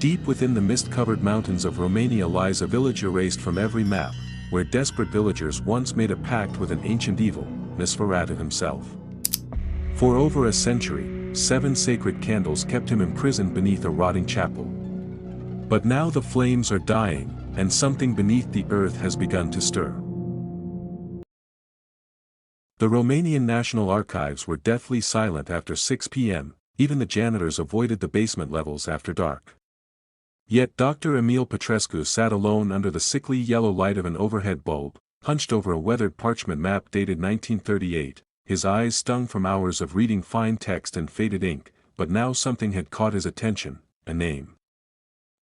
Deep within the mist-covered mountains of Romania lies a village erased from every map, where desperate villagers once made a pact with an ancient evil, Nosferatu himself. For over a century, 7 sacred candles kept him imprisoned beneath a rotting chapel. But now the flames are dying, and something beneath the earth has begun to stir. The Romanian National Archives were deathly silent after 6 p.m., even the janitors avoided the basement levels after dark. Yet Dr. Emil Petrescu sat alone under the sickly yellow light of an overhead bulb, hunched over a weathered parchment map dated 1938, his eyes stung from hours of reading fine text and faded ink, but now something had caught his attention, a name.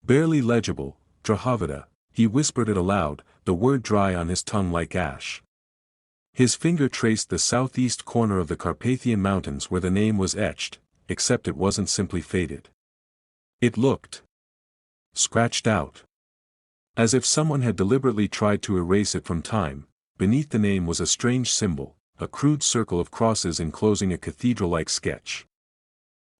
Barely legible, Drahovița, he whispered it aloud, the word dry on his tongue like ash. His finger traced the southeast corner of the Carpathian Mountains where the name was etched, except it wasn't simply faded. It looked scratched out. As if someone had deliberately tried to erase it from time. Beneath the name was a strange symbol, a crude circle of crosses enclosing a cathedral-like sketch.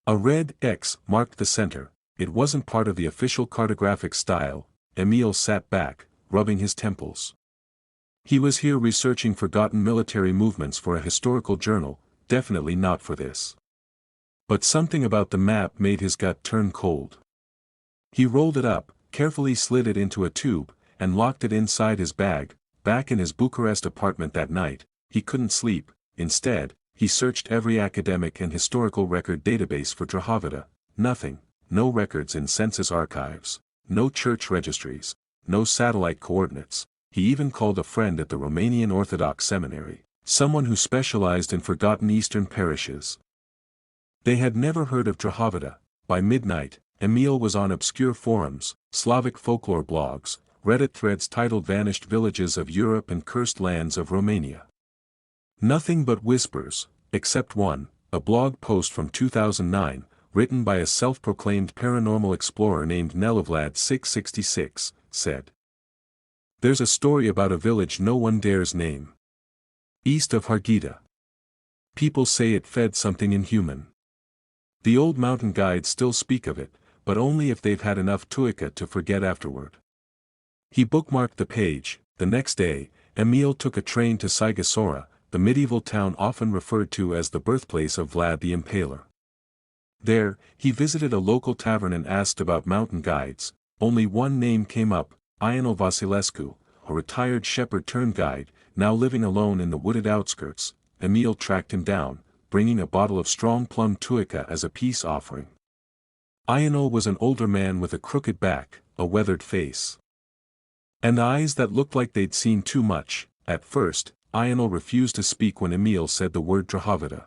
A red X marked the center. It wasn't part of the official cartographic style. Emil sat back, rubbing his temples. He was here researching forgotten military movements for a historical journal, definitely not for this. But something about the map made his gut turn cold. He rolled it up, carefully slid it into a tube, and locked it inside his bag. Back in his Bucharest apartment that night, he couldn't sleep. Instead, he searched every academic and historical record database for Drahovița. Nothing, no records in census archives, no church registries, no satellite coordinates. He even called a friend at the Romanian Orthodox Seminary, someone who specialized in forgotten Eastern parishes. They had never heard of Drahovița. By midnight, Emil was on obscure forums, Slavic folklore blogs, Reddit threads titled Vanished Villages of Europe and Cursed Lands of Romania. Nothing but whispers, except one, a blog post from 2009, written by a self-proclaimed paranormal explorer named Nelevlad666, said. There's a story about a village no one dares name. East of Harghita. People say it fed something inhuman. The old mountain guides still speak of it, but only if they've had enough tuica to forget afterward. He bookmarked the page. The next day, Emil took a train to Sighisoara, the medieval town often referred to as the birthplace of Vlad the Impaler. There, he visited a local tavern and asked about mountain guides. Only one name came up, Ionel Vasilescu, a retired shepherd-turned-guide, now living alone in the wooded outskirts. Emil tracked him down, bringing a bottle of strong plum tuica as a peace offering. Ionel was an older man with a crooked back, a weathered face, and eyes that looked like they'd seen too much. At first, Ionel refused to speak when Emil said the word Drahovița.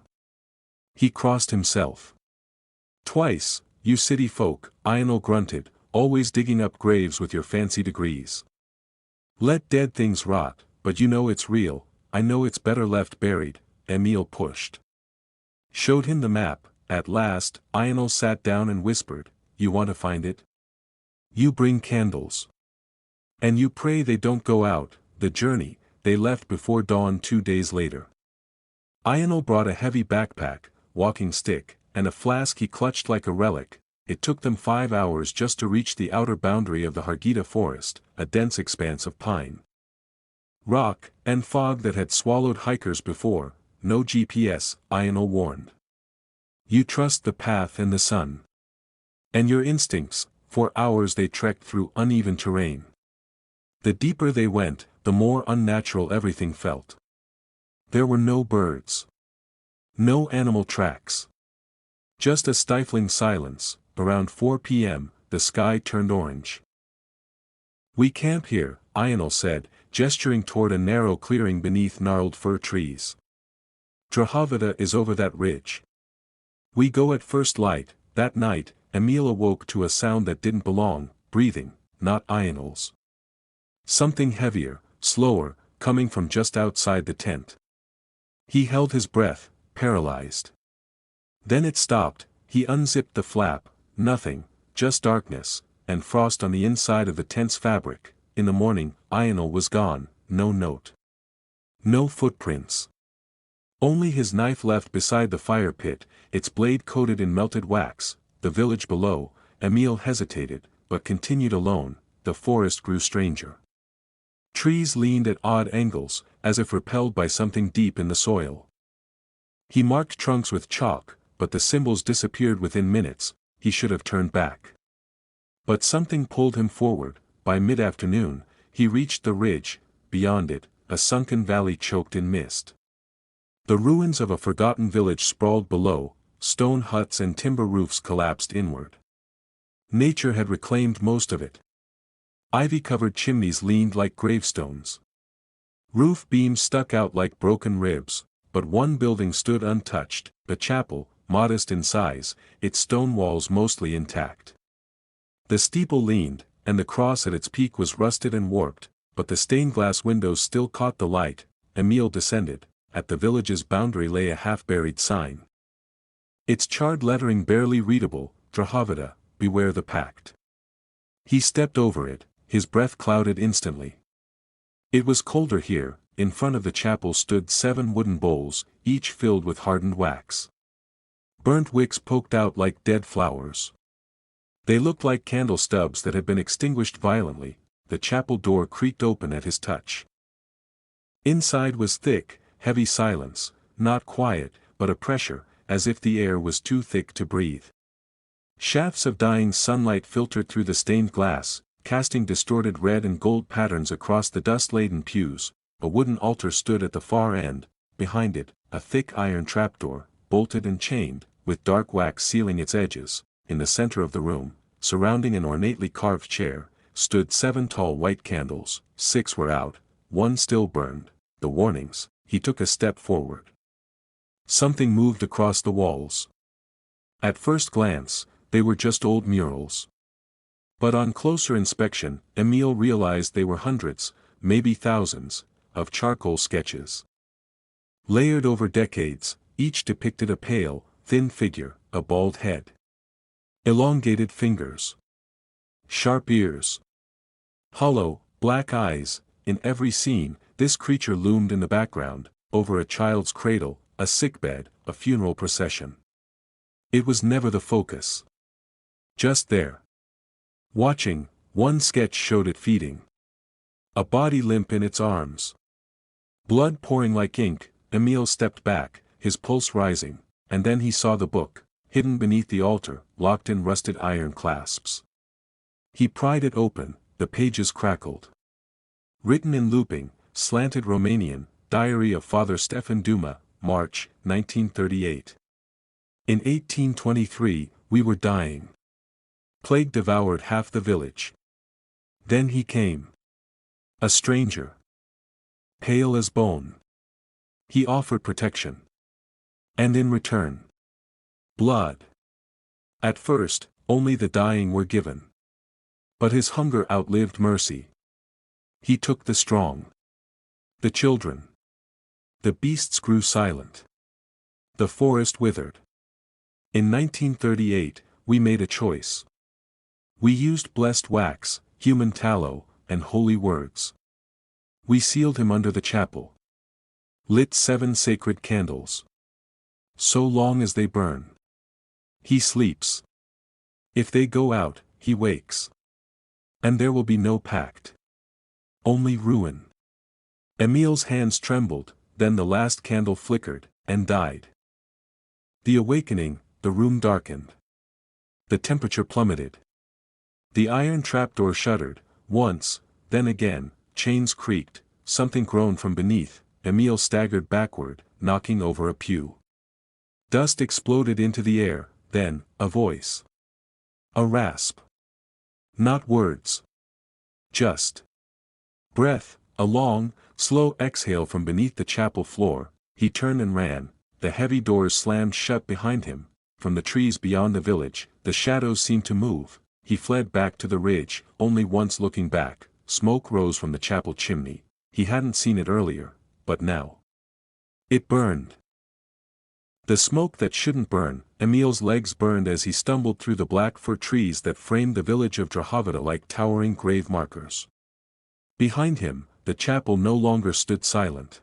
He crossed himself. Twice, you city folk, Ionel grunted, always digging up graves with your fancy degrees. Let dead things rot, but you know it's real, I know it's better left buried, Emil pushed. Showed him the map. At last, Ionel sat down and whispered, you want to find it? You bring candles. And you pray they don't go out. The journey, they left before dawn 2 days later. Ionel brought a heavy backpack, walking stick, and a flask he clutched like a relic. It took them 5 hours just to reach the outer boundary of the Harghita forest, a dense expanse of pine, rock, and fog that had swallowed hikers before. No GPS, Ionel warned. You trust the path and the sun. And your instincts. For hours they trekked through uneven terrain. The deeper they went, the more unnatural everything felt. There were no birds. No animal tracks. Just a stifling silence. Around 4 p.m., the sky turned orange. We camp here, Ionel said, gesturing toward a narrow clearing beneath gnarled fir trees. Drahovița is over that ridge. We go at first light. That night, Emil awoke to a sound that didn't belong, breathing, not Ionel's. Something heavier, slower, coming from just outside the tent. He held his breath, paralyzed. Then it stopped. He unzipped the flap. Nothing, just darkness, and frost on the inside of the tent's fabric. In the morning, Ionel was gone, no note. No footprints. Only his knife left beside the fire pit, its blade coated in melted wax. The village below, Emil hesitated, but continued alone. The forest grew stranger. Trees leaned at odd angles, as if repelled by something deep in the soil. He marked trunks with chalk, but the symbols disappeared within minutes. He should have turned back. But something pulled him forward. By mid-afternoon, he reached the ridge. Beyond it, a sunken valley choked in mist. The ruins of a forgotten village sprawled below, stone huts and timber roofs collapsed inward. Nature had reclaimed most of it. Ivy-covered chimneys leaned like gravestones. Roof beams stuck out like broken ribs, but one building stood untouched, a chapel, modest in size, its stone walls mostly intact. The steeple leaned, and the cross at its peak was rusted and warped, but the stained-glass windows still caught the light. Emil descended. At the village's boundary lay a half-buried sign. Its charred lettering barely readable, Drahovița, beware the pact. He stepped over it, his breath clouded instantly. It was colder here. In front of the chapel stood 7 wooden bowls, each filled with hardened wax. Burnt wicks poked out like dead flowers. They looked like candle stubs that had been extinguished violently. The chapel door creaked open at his touch. Inside was thick, heavy silence, not quiet, but a pressure, as if the air was too thick to breathe. Shafts of dying sunlight filtered through the stained glass, casting distorted red and gold patterns across the dust-laden pews. A wooden altar stood at the far end. Behind it, a thick iron trapdoor, bolted and chained, with dark wax sealing its edges. In the center of the room, surrounding an ornately carved chair, stood 7 tall white candles. 6 were out, 1 still burned. The warnings. He took a step forward. Something moved across the walls. At first glance, they were just old murals. But on closer inspection, Emil realized they were hundreds, maybe thousands, of charcoal sketches. Layered over decades, each depicted a pale, thin figure, a bald head. Elongated fingers. Sharp ears. Hollow, black eyes. In every scene, this creature loomed in the background, over a child's cradle, a sickbed, a funeral procession. It was never the focus. Just there. Watching, one sketch showed it feeding. A body limp in its arms. Blood pouring like ink. Emil stepped back, his pulse rising, and then he saw the book, hidden beneath the altar, locked in rusted iron clasps. He pried it open, the pages crackled. Written in looping, slanted Romanian, Diary of Father Stefan Duma, March, 1938. In 1823, we were dying. Plague devoured half the village. Then he came. A stranger. Pale as bone. He offered protection. And in return, blood. At first, only the dying were given. But his hunger outlived mercy. He took the strong. The children. The beasts grew silent. The forest withered. In 1938, we made a choice. We used blessed wax, human tallow, and holy words. We sealed him under the chapel. Lit 7 sacred candles. So long as they burn. He sleeps. If they go out, he wakes. And there will be no pact. Only ruin. Emil's hands trembled, then the last candle flickered, and died. The awakening, the room darkened. The temperature plummeted. The iron trapdoor shuddered, once, then again, chains creaked, something groaned from beneath. Emil staggered backward, knocking over a pew. Dust exploded into the air, then, a voice. A rasp. Not words. Just breath, a long, slow exhale from beneath the chapel floor. He turned and ran, the heavy doors slammed shut behind him. From the trees beyond the village, the shadows seemed to move. He fled back to the ridge, only once looking back. Smoke rose from the chapel chimney. He hadn't seen it earlier, but now it burned. The smoke that shouldn't burn. Emil's legs burned as he stumbled through the black fir trees that framed the village of Drahovița like towering grave markers. Behind him, the chapel no longer stood silent.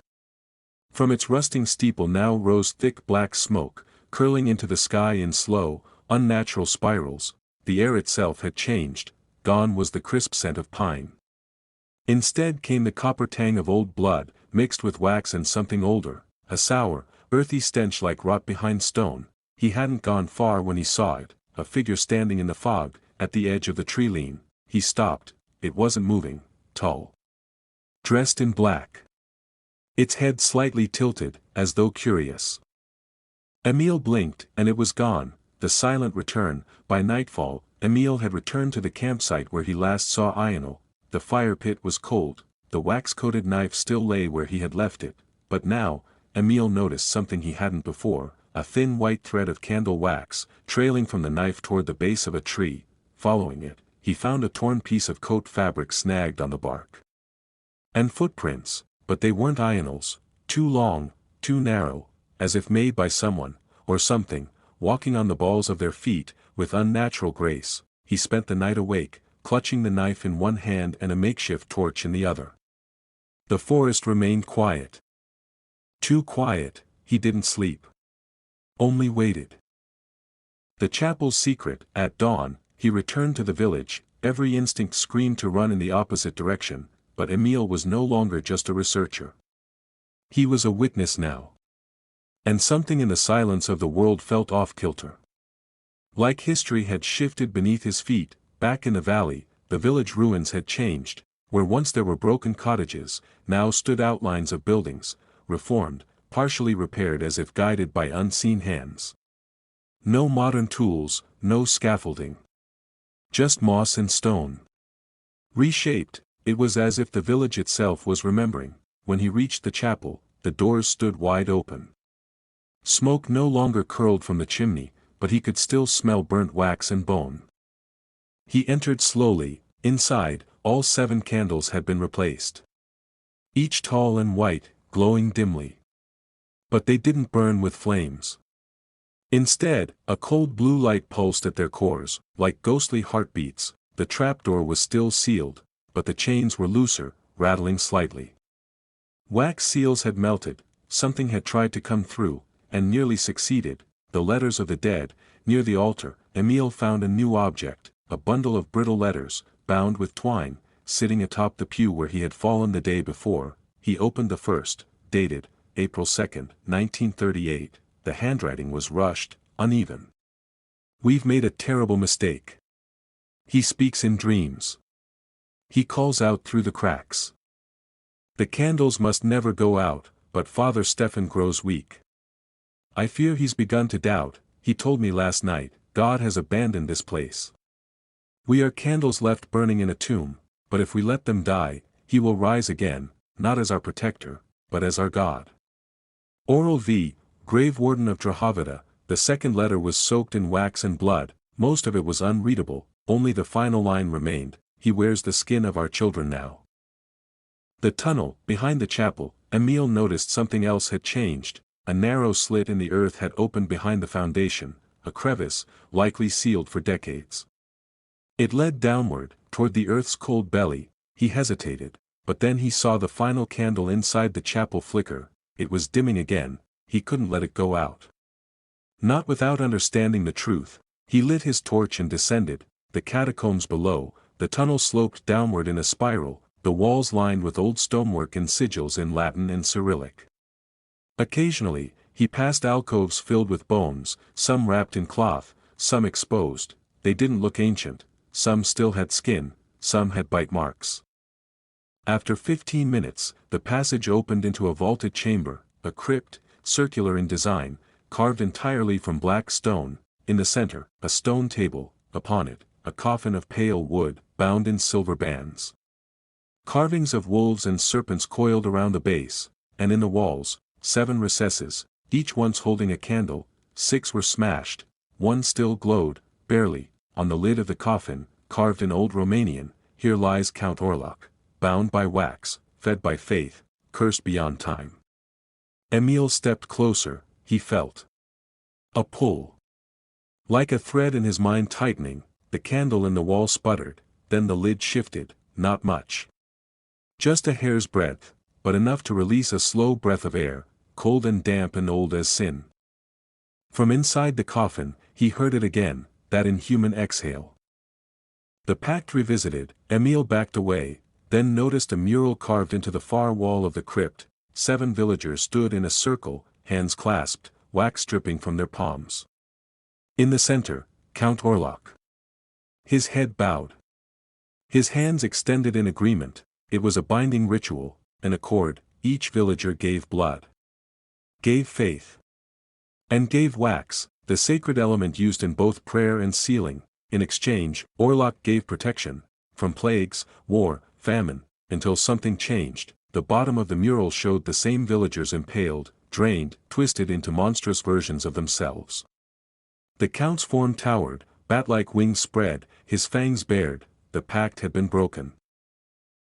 From its rusting steeple now rose thick black smoke, curling into the sky in slow, unnatural spirals. The air itself had changed. gone was the crisp scent of pine. Instead came the copper tang of old blood, mixed with wax and something older, a sour, earthy stench like rot behind stone. He hadn't gone far when he saw it, a figure standing in the fog, at the edge of the tree line. He stopped, it wasn't moving, tall. Dressed in black. Its head slightly tilted, as though curious. Emile blinked, and it was gone, the silent return. By nightfall, Emile had returned to the campsite where he last saw Ionel. The fire pit was cold, the wax-coated knife still lay where he had left it, but now, Emile noticed something he hadn't before, a thin white thread of candle wax, trailing from the knife toward the base of a tree. Following it, he found a torn piece of coat fabric snagged on the bark. And footprints, but they weren't Ionel's, too long, too narrow, as if made by someone, or something, walking on the balls of their feet, with unnatural grace. He spent the night awake, clutching the knife in one hand and a makeshift torch in the other. The forest remained quiet. Too quiet, he didn't sleep. Only waited. The chapel's secret. At dawn, he returned to the village. Every instinct screamed to run in the opposite direction, but Emile was no longer just a researcher. He was a witness now. And something in the silence of the world felt off-kilter. Like history had shifted beneath his feet. Back in the valley, the village ruins had changed. Where once there were broken cottages, now stood outlines of buildings, reformed, partially repaired as if guided by unseen hands. No modern tools, no scaffolding. Just moss and stone. Reshaped, it was as if the village itself was remembering. When he reached the chapel, the doors stood wide open. Smoke no longer curled from the chimney, but he could still smell burnt wax and bone. He entered slowly. Inside, all 7 candles had been replaced. Each tall and white, glowing dimly. But they didn't burn with flames. Instead, a cold blue light pulsed at their cores, like ghostly heartbeats. The trapdoor was still sealed, but the chains were looser, rattling slightly. Wax seals had melted, something had tried to come through, and nearly succeeded. The letters of the dead. Near the altar, Emile found a new object, a bundle of brittle letters, bound with twine, sitting atop the pew where he had fallen the day before. He opened the first, dated, April 2, 1938, the handwriting was rushed, uneven. "We've made a terrible mistake. He speaks in dreams. He calls out through the cracks. The candles must never go out, but Father Stefan grows weak. I fear he's begun to doubt. He told me last night, God has abandoned this place. We are candles left burning in a tomb, but if we let them die, he will rise again, not as our protector, but as our God." Oral V, grave warden of Drahovița. The second letter was soaked in wax and blood. Most of it was unreadable, only the final line remained, "He wears the skin of our children now." The tunnel, behind the chapel, Emile noticed something else had changed. A narrow slit in the earth had opened behind the foundation, a crevice, likely sealed for decades. It led downward, toward the earth's cold belly. He hesitated, but then he saw the final candle inside the chapel flicker. It was dimming again. He couldn't let it go out. Not without understanding the truth. He lit his torch and descended. The catacombs below. The tunnel sloped downward in a spiral, the walls lined with old stonework and sigils in Latin and Cyrillic. Occasionally, he passed alcoves filled with bones, some wrapped in cloth, some exposed. They didn't look ancient. Some still had skin, some had bite marks. After 15 minutes, the passage opened into a vaulted chamber, a crypt, circular in design, carved entirely from black stone. In the center, a stone table, upon it, a coffin of pale wood, bound in silver bands. Carvings of wolves and serpents coiled around the base, and in the walls, 7 recesses, each once holding a candle. 6 were smashed, 1 still glowed, barely. On the lid of the coffin, carved in Old Romanian, "Here lies Count Orlok, bound by wax, fed by faith, cursed beyond time." Emile stepped closer. He felt a pull. Like a thread in his mind tightening. The candle in the wall sputtered, then the lid shifted. Not much. Just a hair's breadth, but enough to release a slow breath of air, cold and damp and old as sin. From inside the coffin, he heard it again, that inhuman exhale. The pact revisited, Emil backed away, then noticed a mural carved into the far wall of the crypt. 7 villagers stood in a circle, hands clasped, wax dripping from their palms. In the center, Count Orlok. His head bowed. His hands extended in agreement. It was a binding ritual, an accord. Each villager gave blood, gave faith, and gave wax, the sacred element used in both prayer and sealing. In exchange, Orlok gave protection, from plagues, war, famine, until something changed. The bottom of the mural showed the same villagers impaled, drained, twisted into monstrous versions of themselves. The count's form towered, bat-like wings spread, his fangs bared. The pact had been broken.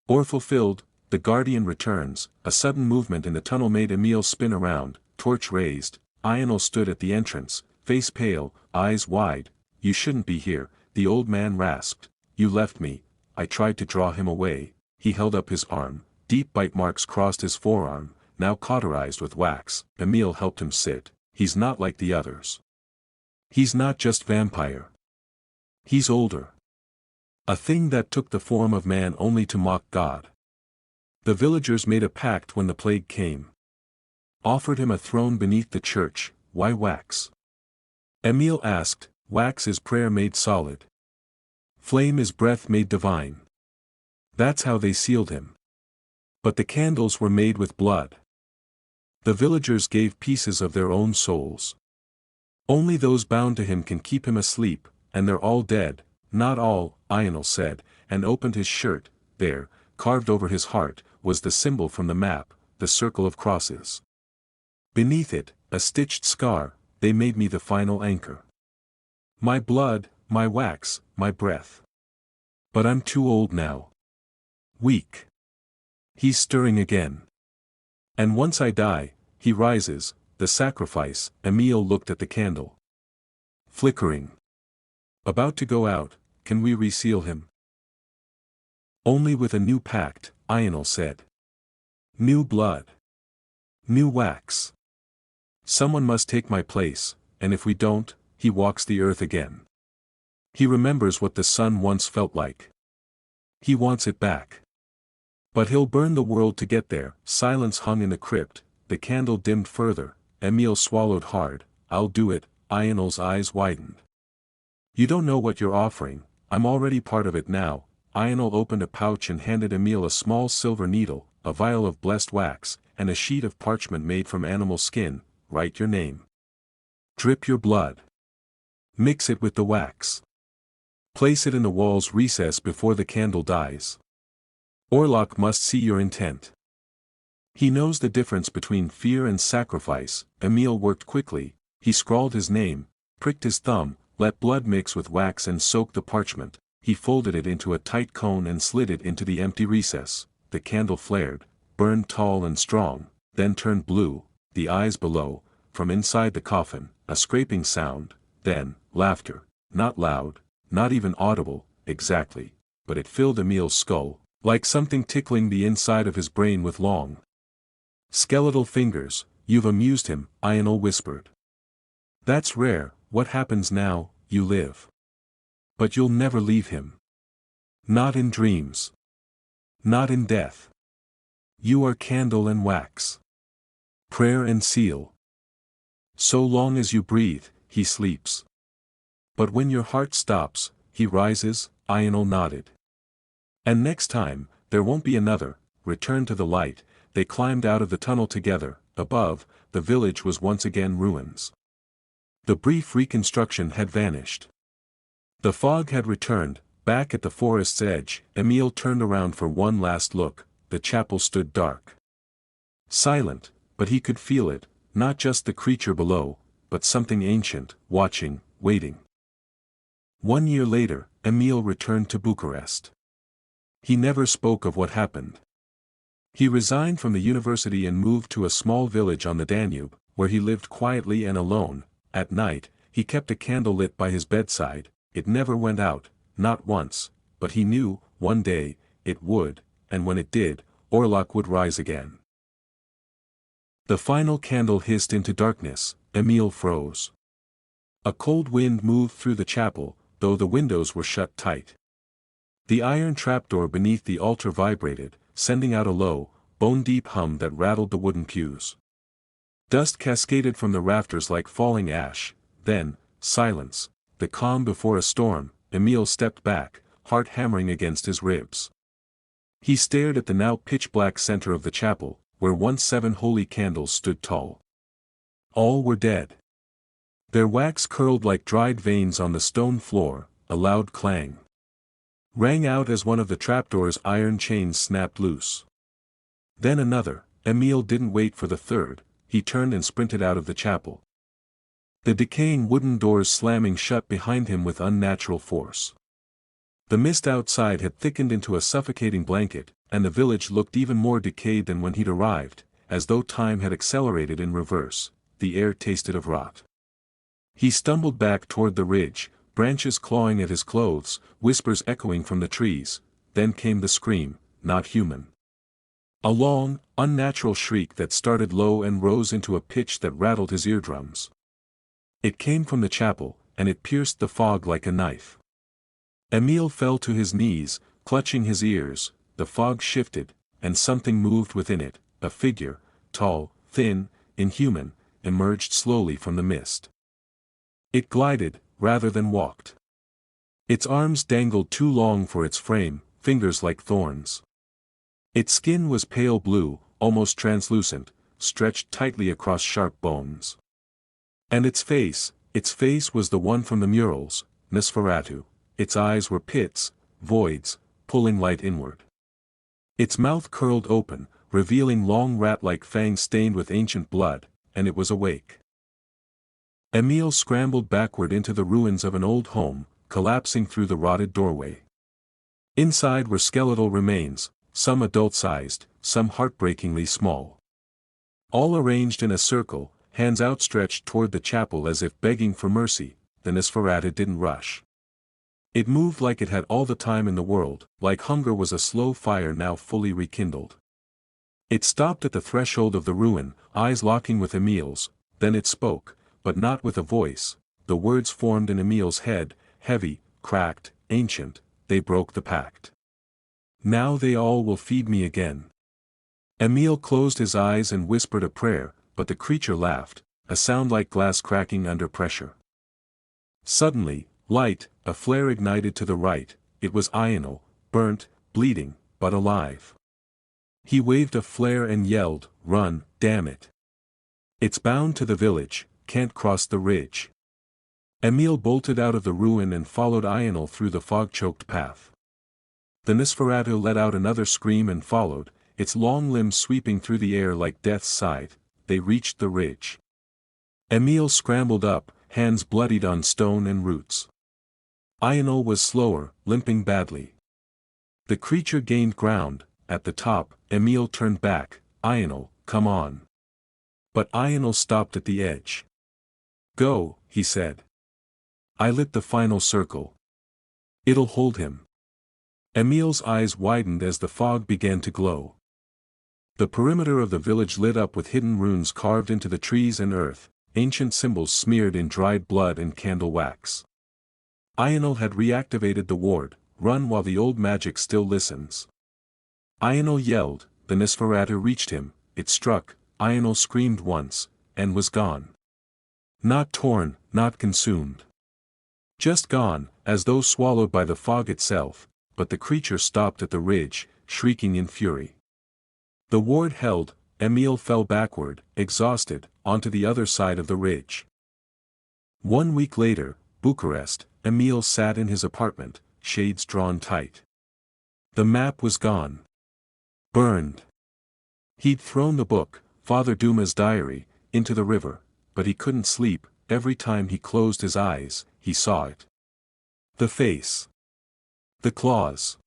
Or fulfilled. The guardian returns. A sudden movement in the tunnel made Emil spin around, torch raised. Ionel stood at the entrance, face pale, eyes wide. "You shouldn't be here," the old man rasped. "You left me." I tried to draw him away. He held up his arm. Deep bite marks crossed his forearm, now cauterized with wax. Emil helped him sit. "He's not like the others. He's not just vampire. He's older. A thing that took the form of man only to mock God." The villagers made a pact when the plague came. Offered him a throne beneath the church. "Why wax?" Emil asked. "Wax is prayer made solid. Flame is breath made divine." That's how they sealed him. But the candles were made with blood. The villagers gave pieces of their own souls. "Only those bound to him can keep him asleep, and they're all dead." "Not all," Ionel said, and opened his shirt. There, carved over his heart, was the symbol from the map, the circle of crosses. Beneath it, a stitched scar. "They made me the final anchor. My blood, my wax, my breath. But I'm too old now. Weak." He's stirring again. "And once I die," he rises, "the sacrifice." Emil looked at the candle. Flickering. About to go out. "Can we reseal him?" "Only with a new pact," Ionel said. "New blood. New wax. Someone must take my place, and if we don't," he walks the earth again. He remembers what the sun once felt like. He wants it back. But he'll burn the world to get there. Silence hung in the crypt. The candle dimmed further. Emil swallowed hard. "I'll do it." Ionel's eyes widened. "You don't know what you're offering. I'm already part of it now." Ionel opened a pouch and handed Emil a small silver needle, a vial of blessed wax, and a sheet of parchment made from animal skin. "Write your name. Drip your blood. Mix it with the wax. Place it in the wall's recess before the candle dies. Orlok must see your intent. He knows the difference between fear and sacrifice." Emil worked quickly. He scrawled his name, pricked his thumb, let blood mix with wax and soak the parchment. He folded it into a tight cone and slid it into the empty recess. The candle flared, burned tall and strong, then turned blue. The eyes below, from inside the coffin, a scraping sound, then, laughter, not loud, not even audible, exactly, but it filled Emil's skull, like something tickling the inside of his brain with long, skeletal fingers. "You've amused him," Ionel whispered. "That's rare. What happens now? You live. But you'll never leave him. Not in dreams. Not in death. You are candle and wax. Prayer and seal. So long as you breathe, he sleeps. But when your heart stops, he rises." Ionel nodded. "And next time, there won't be another." Return to the light. They climbed out of the tunnel together. Above, the village was once again ruins. The brief reconstruction had vanished. The fog had returned. Back at the forest's edge, Emil turned around for one last look. The chapel stood dark. Silent, but he could feel it, not just the creature below, but something ancient, watching, waiting. 1 year later, Emil returned to Bucharest. He never spoke of what happened. He resigned from the university and moved to a small village on the Danube, where he lived quietly and alone. At night, he kept a candle lit by his bedside. It never went out, not once, but he knew, one day, it would, and when it did, Orlok would rise again. The final candle hissed into darkness. Emil froze. A cold wind moved through the chapel, though the windows were shut tight. The iron trapdoor beneath the altar vibrated, sending out a low, bone-deep hum that rattled the wooden pews. Dust cascaded from the rafters like falling ash, then, silence, the calm before a storm. Emil stepped back, heart hammering against his ribs. He stared at the now pitch-black center of the chapel, where once 7 holy candles stood tall. All were dead. Their wax curled like dried veins on the stone floor. A loud clang rang out as one of the trapdoor's iron chains snapped loose. Then another. Emil didn't wait for the third, he turned and sprinted out of the chapel. The decaying wooden doors slamming shut behind him with unnatural force. The mist outside had thickened into a suffocating blanket, and the village looked even more decayed than when he'd arrived, as though time had accelerated in reverse. The air tasted of rot. He stumbled back toward the ridge, branches clawing at his clothes, whispers echoing from the trees. Then came the scream, not human. A long, unnatural shriek that started low and rose into a pitch that rattled his eardrums. It came from the chapel, and it pierced the fog like a knife. Emil fell to his knees, clutching his ears. The fog shifted, and something moved within it. A figure, tall, thin, inhuman, emerged slowly from the mist. It glided, rather than walked. Its arms dangled too long for its frame, fingers like thorns. Its skin was pale blue, almost translucent, stretched tightly across sharp bones. And its face was the one from the murals, Nosferatu. Its eyes were pits, voids, pulling light inward. Its mouth curled open, revealing long rat-like fangs stained with ancient blood, and it was awake. Emil scrambled backward into the ruins of an old home, collapsing through the rotted doorway. Inside were skeletal remains, some adult-sized, some heartbreakingly small. All arranged in a circle, hands outstretched toward the chapel as if begging for mercy. The Nosferatu didn't rush. It moved like it had all the time in the world, like hunger was a slow fire now fully rekindled. It stopped at the threshold of the ruin, eyes locking with Emil's. Then it spoke, but not with a voice. The words formed in Emil's head, heavy, cracked, ancient. They broke the pact. Now they all will feed me again. Emil closed his eyes and whispered a prayer, but the creature laughed, a sound like glass cracking under pressure. Suddenly, light, a flare ignited to the right. It was Ionel, burnt, bleeding, but alive. He waved a flare and yelled, "Run, damn it! It's bound to the village, can't cross the ridge." Emil bolted out of the ruin and followed Ionel through the fog-choked path. The Nosferatu let out another scream and followed, its long limbs sweeping through the air like death's scythe. They reached the ridge. Emil scrambled up, hands bloodied on stone and roots. Ionel was slower, limping badly. The creature gained ground. At the top, Emil turned back. "Ionel, come on." But Ionel stopped at the edge. "Go," he said. "I lit the final circle. It'll hold him." Emil's eyes widened as the fog began to glow. The perimeter of the village lit up with hidden runes carved into the trees and earth, ancient symbols smeared in dried blood and candle wax. Ionel had reactivated the ward. "Run while the old magic still listens." Ionel yelled. The Nosferatu reached him. It struck. Ionel screamed once, and was gone. Not torn, not consumed. Just gone, as though swallowed by the fog itself. But the creature stopped at the ridge, shrieking in fury. The ward held. Emil fell backward, exhausted, onto the other side of the ridge. 1 week later, Bucharest. Emil sat in his apartment, shades drawn tight. The map was gone. Burned. He'd thrown the book, Father Duma's diary, into the river, but he couldn't sleep. Every time he closed his eyes, he saw it. The face. The claws.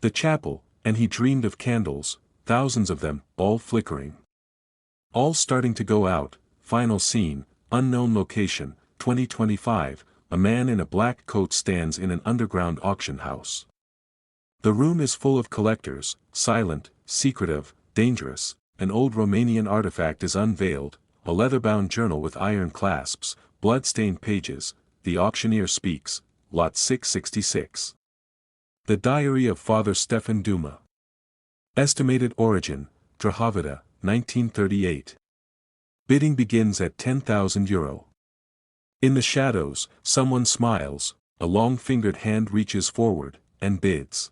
The chapel, and he dreamed of candles, thousands of them, all flickering. All starting to go out. Final scene, unknown location, 2025, a man in a black coat stands in an underground auction house. The room is full of collectors, silent, secretive, dangerous. An old Romanian artifact is unveiled, a leather-bound journal with iron clasps, blood-stained pages. The auctioneer speaks, Lot 666. The Diary of Father Stefan Duma. Estimated origin, Drahovița, 1938. Bidding begins at €10,000. In the shadows, someone smiles, a long-fingered hand reaches forward, and bids.